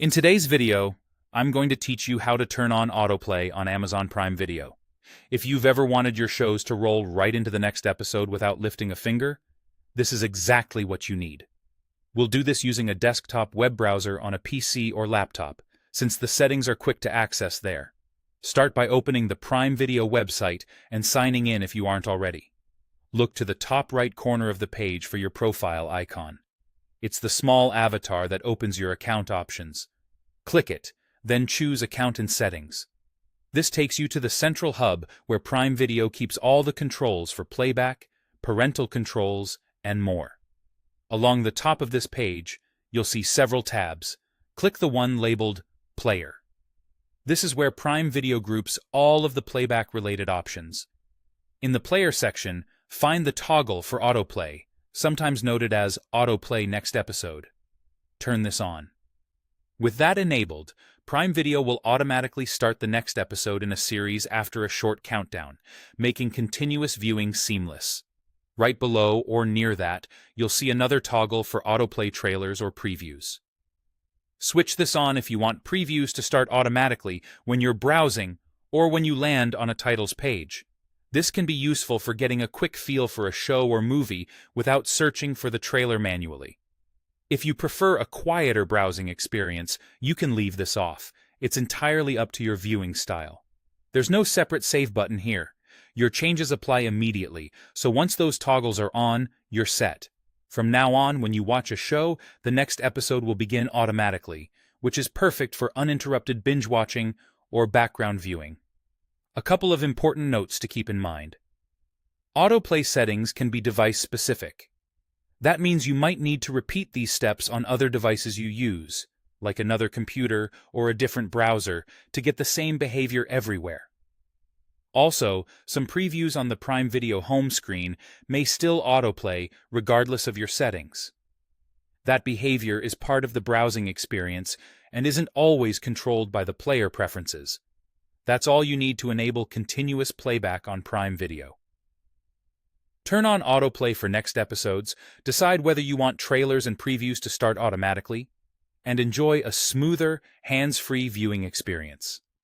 In today's video, I'm going to teach you how to turn on autoplay on Amazon Prime Video. If you've ever wanted your shows to roll right into the next episode without lifting a finger, this is exactly what you need. We'll do this using a desktop web browser on a PC or laptop, since the settings are quick to access there. Start by opening the Prime Video website and signing in if you aren't already. Look to the top right corner of the page for your profile icon. It's the small avatar that opens your account options. Click it, then choose Account and Settings. This takes you to the central hub where Prime Video keeps all the controls for playback, parental controls, and more. Along the top of this page, you'll see several tabs. Click the one labeled Player. This is where Prime Video groups all of the playback-related options. In the Player section, find the toggle for autoplay, sometimes noted as Autoplay Next Episode. Turn this on. With that enabled, Prime Video will automatically start the next episode in a series after a short countdown, making continuous viewing seamless. Right below or near that, you'll see another toggle for autoplay trailers or previews. Switch this on if you want previews to start automatically when you're browsing or when you land on a title's page. This can be useful for getting a quick feel for a show or movie without searching for the trailer manually. If you prefer a quieter browsing experience, you can leave this off. It's entirely up to your viewing style. There's no separate save button here. Your changes apply immediately, so once those toggles are on, you're set. From now on, when you watch a show, the next episode will begin automatically, which is perfect for uninterrupted binge-watching or background viewing. A couple of important notes to keep in mind. Autoplay settings can be device-specific. That means you might need to repeat these steps on other devices you use, like another computer or a different browser, to get the same behavior everywhere. Also, some previews on the Prime Video home screen may still autoplay regardless of your settings. That behavior is part of the browsing experience and isn't always controlled by the player preferences. That's all you need to enable continuous playback on Prime Video. Turn on autoplay for next episodes, decide whether you want trailers and previews to start automatically, and enjoy a smoother, hands-free viewing experience.